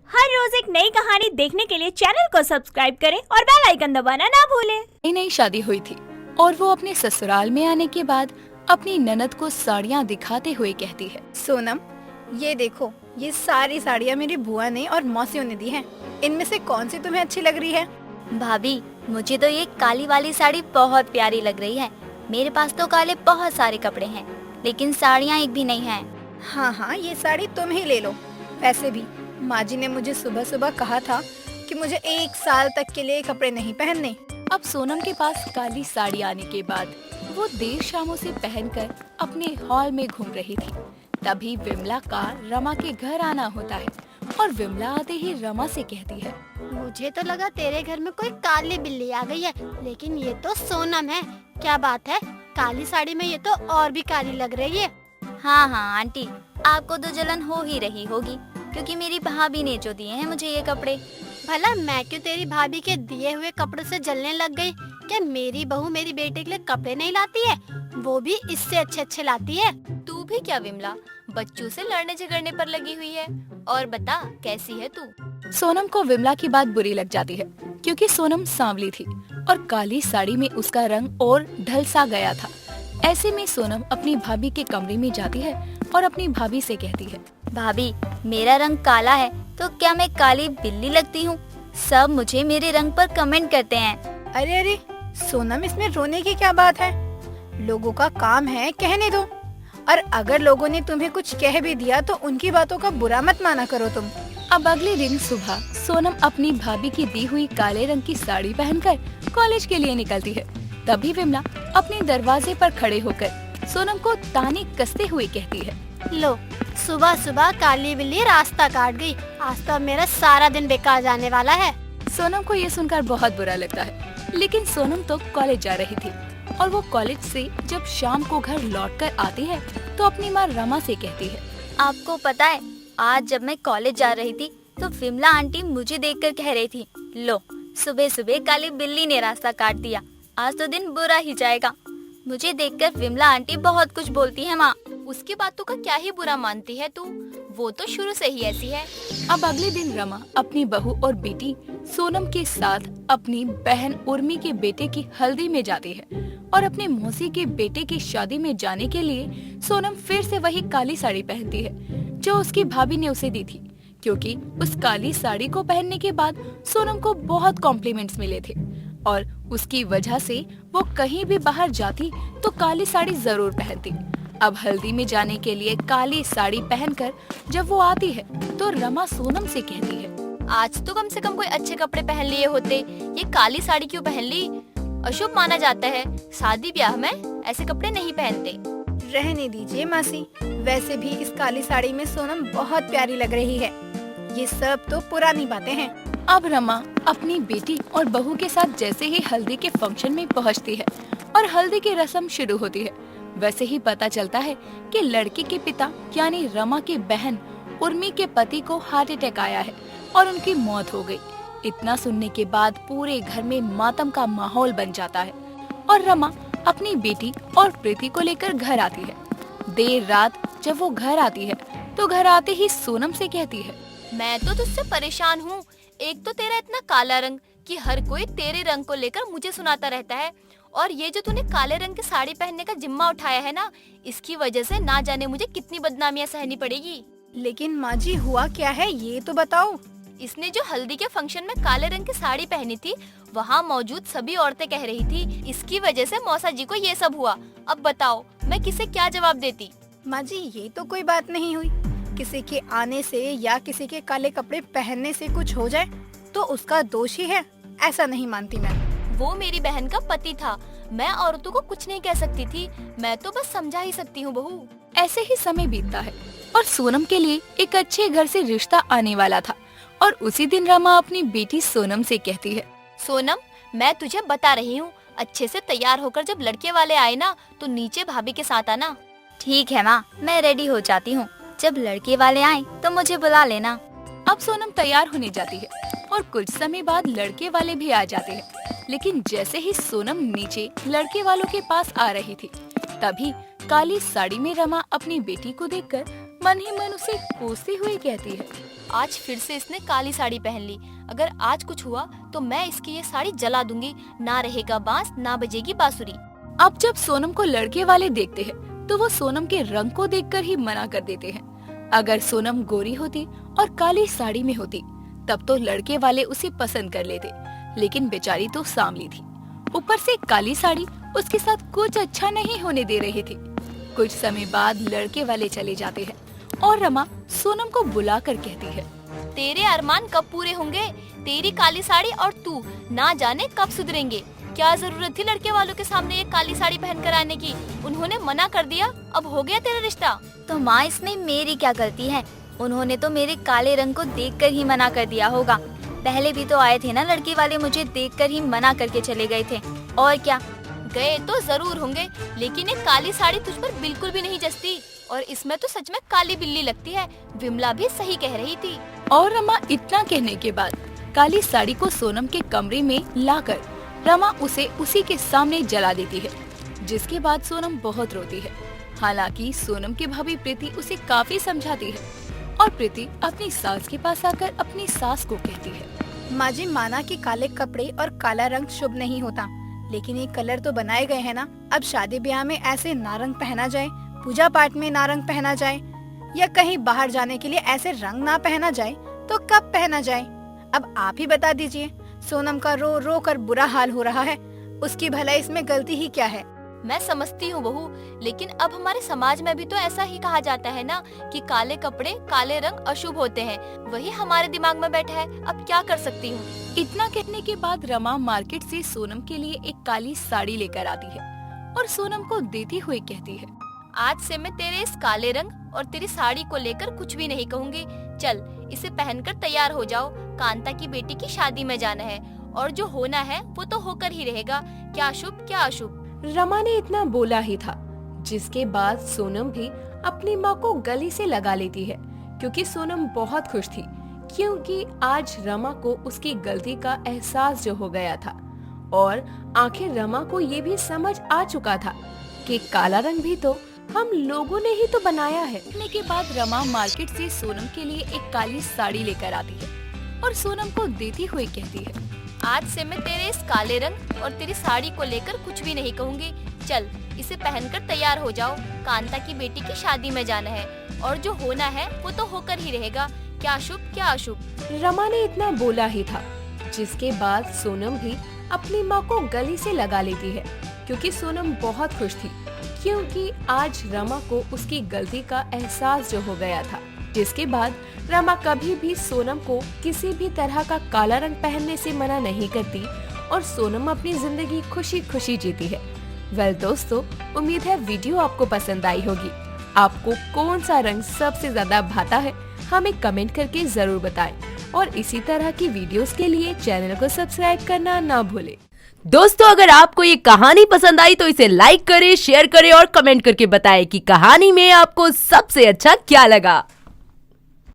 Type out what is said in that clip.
हर रोज एक नई कहानी देखने के लिए चैनल को सब्सक्राइब करें और बेल आइकन दबाना ना भूलें। नई नई शादी हुई थी और वो अपने ससुराल में आने के बाद अपनी ननद को साड़ियाँ दिखाते हुए कहती है, सोनम, ये देखो, ये सारी साड़ियाँ मेरी बुआ ने और मौसियों ने दी हैं। इनमें से कौन सी तुम्हें अच्छी लग रही है? भाभी, मुझे तो ये काली वाली साड़ी बहुत प्यारी लग रही है। मेरे पास तो काले बहुत सारे कपड़े हैं, लेकिन साड़ियाँ एक भी नहीं हैं। हाँ, ये साड़ी तुम ही ले लो। वैसे भी माँ जी ने मुझे सुबह सुबह कहा था कि मुझे 1 साल तक के लिए कपड़े नहीं पहनने। अब सोनम के पास काली साड़ी आने के बाद वो देर शाम उसे पहनकर अपने हॉल में घूम रही थी। तभी विमला का रमा के घर आना होता है और विमला आते ही रमा से कहती है, मुझे तो लगा तेरे घर में कोई काली बिल्ली आ गई है, लेकिन ये तो सोनम है। क्या बात है, काली साड़ी में ये तो और भी काली लग रही है। हाँ आंटी, आपको तो जलन हो ही रही होगी, क्योंकि मेरी भाभी ने जो दिए हैं मुझे ये कपड़े। भला मैं क्यों तेरी भाभी के दिए हुए कपड़ों से जलने लग गई? क्या मेरी बहू मेरी बेटे के लिए कपड़े नहीं लाती है? वो भी इससे अच्छे लाती है। तू भी क्या विमला, बच्चों से लड़ने झगड़ने पर लगी हुई है? और बता, कैसी है तू? सोनम को विमला की बात बुरी लग जाती है, क्योंकि सोनम सांवली थी और काली साड़ी में उसका रंग और ढल सा गया था। ऐसे में सोनम अपनी भाभी के कमरे में जाती है और अपनी भाभी से कहती है, भाभी, मेरा रंग काला है तो क्या मैं काली बिल्ली लगती हूँ? सब मुझे मेरे रंग पर कमेंट करते हैं। अरे सोनम, इसमें रोने की क्या बात है? लोगों का काम है, कहने दो। और अगर लोगों ने तुम्हें कुछ कह भी दिया तो उनकी बातों का बुरा मत माना करो तुम। अब अगले दिन सुबह सोनम अपनी भाभी की दी हुई काले रंग की साड़ी पहनकर कॉलेज के लिए निकलती है। तभी विमला अपने दरवाजे पर खड़े होकर सोनम को ताने कसते हुए कहती है, लो, सुबह सुबह काली बिल्ली रास्ता काट गई। आज तो मेरा सारा दिन बेकार जाने वाला है। सोनम को ये सुनकर बहुत बुरा लगता है, लेकिन सोनम तो कॉलेज जा रही थी और वो कॉलेज से जब शाम को घर लौटकर आती है तो अपनी माँ रमा से कहती है, आपको पता है, आज जब मैं कॉलेज जा रही थी तो विमला आंटी मुझे देखकर कह रही थी, लो, सुबह सुबह काली बिल्ली ने रास्ता काट दिया, आज तो दिन बुरा ही जाएगा। मुझे देखकर विमला आंटी बहुत कुछ बोलती है माँ। उसकी बातों का क्या ही बुरा मानती है तू? वो तो शुरू से ही ऐसी है। अब अगले दिन रमा अपनी बहू और बेटी सोनम के साथ अपनी बहन उर्मी के बेटे की हल्दी में जाती है और अपने मौसी के बेटे की शादी में जाने के लिए सोनम फिर से वही काली साड़ी पहनती है जो उसकी भाभी ने उसे दी थी, क्योंकि उस काली साड़ी को पहनने के बाद सोनम को बहुत कॉम्प्लीमेंट्स मिले थे और उसकी वजह से वो कहीं भी बाहर जाती तो काली साड़ी जरूर पहनती। अब हल्दी में जाने के लिए काली साड़ी पहनकर जब वो आती है तो रमा सोनम से कहती है, आज तो कम से कम कोई अच्छे कपड़े पहन लिए होते, ये काली साड़ी क्यों पहन ली? अशुभ माना जाता है, शादी ब्याह में ऐसे कपड़े नहीं पहनते। रहने दीजिए मासी, वैसे भी इस काली साड़ी में सोनम बहुत प्यारी लग रही है। ये सब तो पुरानी बातें हैं। अब रमा अपनी बेटी और बहू के साथ जैसे ही हल्दी के फंक्शन में पहुंचती है और हल्दी की रस्म शुरू होती है, वैसे ही पता चलता है कि लड़के के पिता यानी रमा की बहन उर्मी के पति को हार्ट अटैक आया है और उनकी मौत हो गई। इतना सुनने के बाद पूरे घर में मातम का माहौल बन जाता है और रमा अपनी बेटी और प्रीति को लेकर घर आती है। देर रात जब वो घर आती है तो घर आते ही सोनम से कहती है, मैं तो तुझसे परेशान हूँ। एक तो तेरा इतना काला रंग कि हर कोई तेरे रंग को लेकर मुझे सुनाता रहता है, और ये जो तूने काले रंग की साड़ी पहनने का जिम्मा उठाया है ना, इसकी वजह से ना जाने मुझे कितनी बदनामियां सहनी पड़ेगी। लेकिन माँ जी, हुआ क्या है ये तो बताओ। इसने जो हल्दी के फंक्शन में काले रंग की साड़ी पहनी थी, वहाँ मौजूद सभी औरतें कह रही थी इसकी वजह से मौसा जी को ये सब हुआ। अब बताओ मैं किसे क्या जवाब देती? माँ जी, ये तो कोई बात नहीं हुई। किसी के आने से या किसी के काले कपड़े पहनने से कुछ हो जाए तो उसका दोष ही है, ऐसा नहीं मानती मैं। वो मेरी बहन का पति था, मैं औरतों को कुछ नहीं कह सकती थी, मैं तो बस समझा ही सकती हूँ बहू। ऐसे ही समय बीतता है और सोनम के लिए एक अच्छे घर से रिश्ता आने वाला था और उसी दिन रमा अपनी बेटी सोनम से कहती है, सोनम, मैं तुझे बता रही हूँ, अच्छे से तैयार होकर जब लड़के वाले आए ना तो नीचे भाभी के साथ आना। ठीक है माँ, मैं रेडी हो जाती हूँ, जब लड़के वाले आए तो मुझे बुला लेना। अब सोनम तैयार होने जाती है और कुछ समय बाद लड़के वाले भी आ जाते हैं, लेकिन जैसे ही सोनम नीचे लड़के वालों के पास आ रही थी, तभी काली साड़ी में रमा अपनी बेटी को देखकर मन ही मन उसे कोसते हुए कहती है। आज फिर से इसने काली साड़ी पहन ली। अगर आज कुछ हुआ तो मैं इसकी ये साड़ी जला दूंगी। ना रहेगा बांस, ना बजेगी बांसुरी। अब जब सोनम को लड़के वाले देखते हैं तो वो सोनम के रंग को देखकर ही मना कर देते हैं। अगर सोनम गोरी होती और काली साड़ी में होती तब तो लड़के वाले उसे पसंद कर लेते, लेकिन बेचारी तो सांवली थी, ऊपर से काली साड़ी उसके साथ कुछ अच्छा नहीं होने दे रही थी। कुछ समय बाद लड़के वाले चले जाते हैं और रमा सोनम को बुलाकर कहती है, तेरे अरमान कब पूरे होंगे? तेरी काली साड़ी और तू ना जाने कब सुधरेंगे। क्या जरूरत थी लड़के वालों के सामने ये काली साड़ी पहन कर आने की? उन्होंने मना कर दिया, अब हो गया तेरा रिश्ता। तो माँ, इसमें मेरी क्या गलती है? उन्होंने तो मेरे काले रंग को देखकर ही मना कर दिया होगा। पहले भी तो आए थे ना लड़के वाले, मुझे देखकर ही मना करके चले गए थे। और क्या? गए तो जरूर होंगे, लेकिन ये काली साड़ी तुझ पर बिल्कुल भी नहीं जचती और इसमें तो सच में काली बिल्ली लगती है। विमला भी सही कह रही थी। और रमा इतना कहने के बाद काली साड़ी को सोनम के कमरे में लाकर रमा उसे उसी के सामने जला देती है, जिसके बाद सोनम बहुत रोती है। हालांकि सोनम की भाभी प्रीति उसे काफी समझाती है और प्रीति अपनी सास के पास आकर अपनी सास को कहती है, माँ जी, माना कि काले कपड़े और काला रंग शुभ नहीं होता, लेकिन ये कलर तो बनाए गए हैं ना। अब शादी ब्याह में ऐसे नारंग पहना जाए, पूजा पाठ में नारंग पहना जाए, या कहीं बाहर जाने के लिए ऐसे रंग ना पहना जाए तो कब पहना जाए? अब आप ही बता दीजिए। सोनम का रो रो कर बुरा हाल हो रहा है, उसकी भला इसमें गलती ही क्या है? मैं समझती हूँ बहू, लेकिन अब हमारे समाज में भी तो ऐसा ही कहा जाता है ना कि काले कपड़े काले रंग अशुभ होते हैं। वही हमारे दिमाग में बैठा है, अब क्या कर सकती हूँ। इतना कहने के बाद रमा मार्केट से सोनम के लिए एक काली साड़ी लेकर आती है और सोनम को देती हुई कहती है, आज से मैं तेरे इस काले रंग और तेरी साड़ी को लेकर कुछ भी नहीं कहूँगी। चल, इसे पहनकर तैयार हो जाओ। कांता की बेटी की शादी में जाना है और जो होना है वो तो होकर ही रहेगा। क्या शुभ क्या अशुभ। रमा ने इतना बोला ही था, जिसके बाद सोनम भी अपनी माँ को गले से लगा लेती है, क्योंकि सोनम बहुत खुश थी, क्योंकि आज रमा को उसकी गलती का एहसास जो हो गया था और आखिर रमा को ये भी समझ आ चुका था कि काला रंग भी तो हम लोगों ने ही तो बनाया है। कहने के बाद रमा मार्केट से सोनम के लिए एक काली साड़ी लेकर आती है और सोनम को देती हुई कहती है, आज से मैं तेरे इस काले रंग और तेरी साड़ी को लेकर कुछ भी नहीं कहूँगी। चल, इसे पहनकर तैयार हो जाओ। कांता की बेटी की शादी में जाना है और जो होना है वो तो होकर ही रहेगा। क्या शुभ क्या अशुभ। रमा ने इतना बोला ही था, जिसके बाद सोनम भी अपनी माँ को गले से लगा लेती है, क्योंकि सोनम बहुत खुश थी, क्योंकि आज रमा को उसकी गलती का एहसास जो हो गया था। जिसके बाद रमा कभी भी सोनम को किसी भी तरह का काला रंग पहनने से मना नहीं करती और सोनम अपनी जिंदगी खुशी खुशी जीती है। वेल दोस्तों, उम्मीद है वीडियो आपको पसंद आई होगी। आपको कौन सा रंग सबसे ज्यादा भाता है हमें कमेंट करके जरूर बताएं और इसी तरह की वीडियोस के लिए चैनल को सब्सक्राइब करना ना भूलें। दोस्तों, अगर आपको ये कहानी पसंद आई तो इसे लाइक करें, शेयर करें और कमेंट करके बताएं कि कहानी में आपको सबसे अच्छा क्या लगा।